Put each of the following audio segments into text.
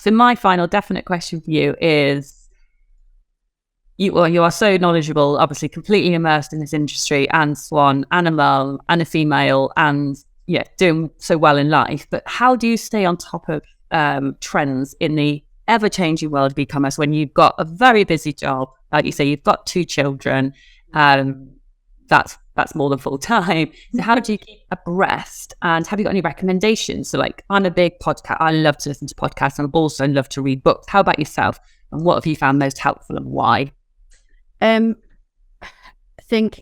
So my final definite question for you is, you are so knowledgeable, obviously completely immersed in this industry, and Swan, and a mum, and a female, and doing so well in life. But how do you stay on top of trends in the ever-changing world of e-commerce when you've got a very busy job? Like you say, you've got 2 children. That's more than full time. So how do you keep abreast? And have you got any recommendations? So like, I'm a big podcast. I love to listen to podcasts, and I also love to read books. How about yourself? And what have you found most helpful, and why? I think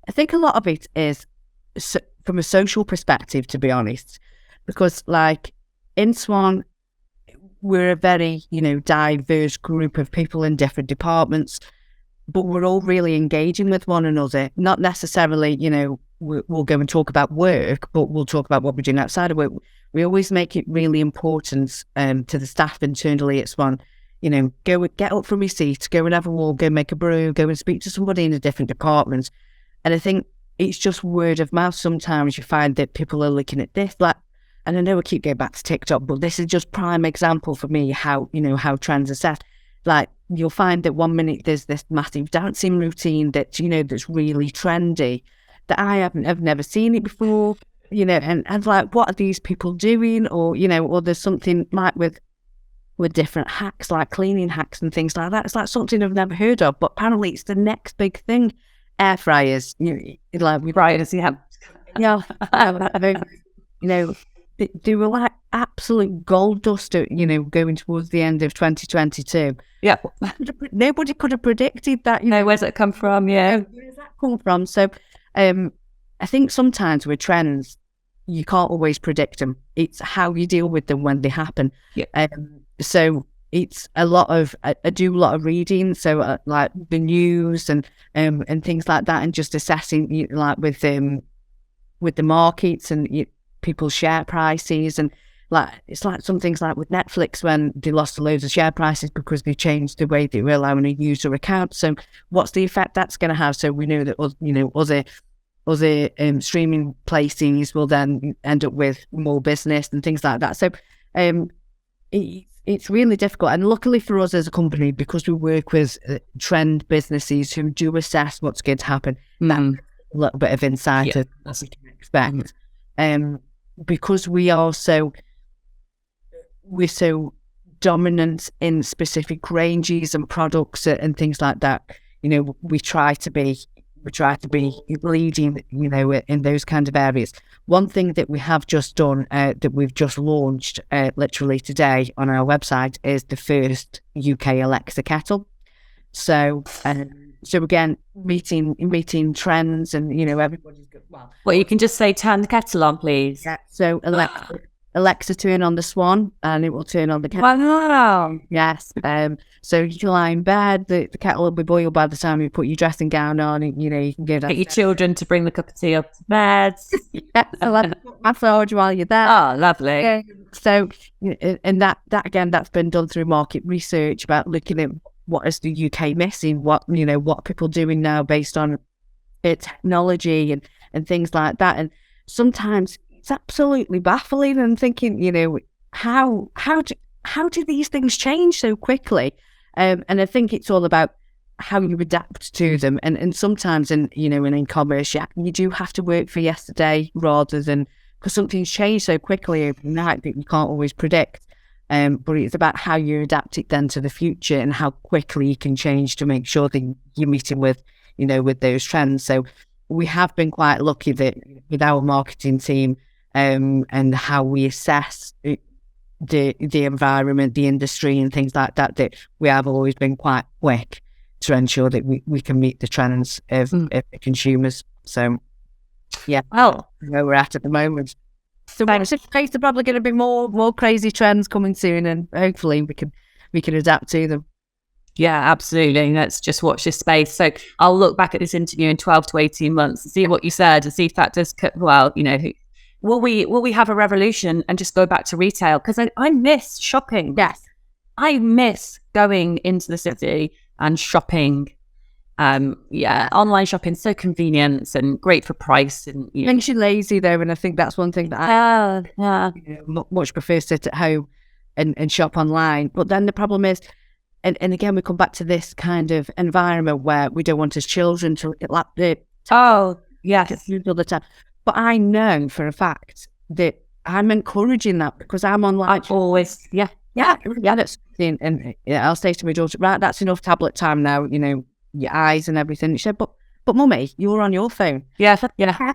a lot of it is from a social perspective, to be honest, because like in Swan, we're a very, diverse group of people in different departments, but we're all really engaging with one another. Not necessarily, we'll go and talk about work, but we'll talk about what we're doing outside of work. We always make it really important to the staff internally at Swan, go get up from your seat, go and have a walk, go make a brew, go and speak to somebody in a different department. And I think it's just word of mouth. Sometimes you find that people are looking at this, and I know I keep going back to TikTok, but this is just prime example for me how trends are set. Like, you'll find that one minute there's this massive dancing routine that, that's really trendy, that I've never seen it before, and like, what are these people doing? Or, or there's something like with different hacks, like cleaning hacks and things like that. It's like something I've never heard of, but apparently it's the next big thing. Air fryers, fryers, they were like absolute gold dust, going towards the end of 2022. Yeah. Nobody could have predicted that. Where's it come from? Yeah. Where's that come from? So I think sometimes with trends, you can't always predict them. It's how you deal with them when they happen. Yeah. So it's a lot of, I do a lot of reading, so like the news and things like that, and just assessing like with the markets and people's share prices, and like it's like some things like with Netflix when they lost loads of share prices because they changed the way they were allowing a user account. So what's the effect that's going to have? So we know that other streaming places will then end up with more business and things like that. So it's really difficult, and luckily for us as a company, because we work with trend businesses who do assess what's going to happen, a little bit of insight of what we can expect. Because we're so dominant in specific ranges and products and things like that, we try to be leading, in those kind of areas. One thing that we have just done, that we've just launched literally today on our website, is the first UK Alexa kettle. So again, meeting trends, and everybody's good. Well, you can just say, turn the kettle on, please. Yeah. So Alexa, turn on the Swan, and it will turn on the kettle. Wow. Yes. So you can lie in bed, the kettle will be boiled by the time you put your dressing gown on, and you can go down. Get your children to bring the cup of tea up to bed. Yeah, so massage while you're there. Oh, lovely. So, and that again, that's been done through market research about looking at what is the UK missing, what people doing now based on technology and things like that. And sometimes it's absolutely baffling, and thinking, how do these things change so quickly? And I think it's all about how you adapt to them. And sometimes in e-commerce, you do have to work for yesterday rather than, because something's changed so quickly overnight that you can't always predict. But it's about how you adapt it then to the future, and how quickly you can change to make sure that you're meeting with those trends. So we have been quite lucky that with our marketing team, and how we assess the environment, the industry and things like that, that we have always been quite quick to ensure that we can meet the trends of the consumers. So yeah, well, where we're at the moment. So there's probably going to be more crazy trends coming soon, and hopefully we can adapt to them. Yeah, absolutely. Let's just watch this space. So I'll look back at this interview in 12 to 18 months and see what you said, and see if that does, will we have a revolution and just go back to retail? Because I miss shopping. Yes. I miss going into the city and shopping. Online shopping, so convenient and great for price. And makes you lazy though, and I think that's one thing that I much prefer sit at home and shop online. But then the problem is, and again, we come back to this kind of environment where we don't want as children to like the yes, all the time. But I know for a fact that I'm encouraging that because I'm online. I always That's something, and I'll say to my daughter, right, that's enough tablet time now. You know, your eyes and everything. She said, but mummy, you're on your phone. Yeah.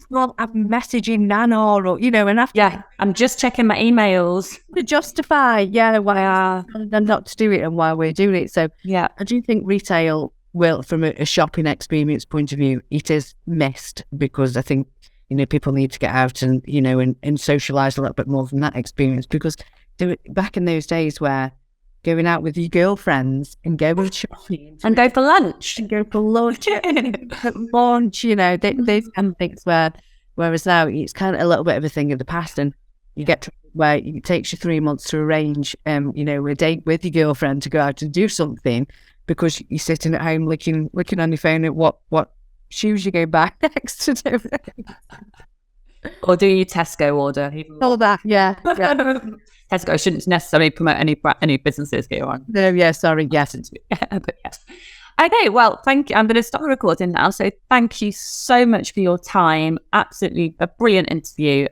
Well, I'm messaging Nana or and after I'm just checking my emails to justify, why them not to do it and why we're doing it. So I do think retail will, from a shopping experience point of view, it is missed because I think people need to get out and and socialise a little bit more from that experience because back in those days where going out with your girlfriends and going shopping and go for lunch and go for lunch, these kind of things whereas now it's kind of a little bit of a thing of the past, and you get to where it takes you 3 months to arrange, a date with your girlfriend to go out and do something because you're sitting at home looking on your phone at what shoes you go back next to do. Or do your Tesco order. All that, yeah. Tesco shouldn't necessarily promote any businesses here on. No, yeah, sorry, yes. But yes. Okay, well, thank you. I'm going to stop the recording now. So thank you so much for your time. Absolutely a brilliant interview.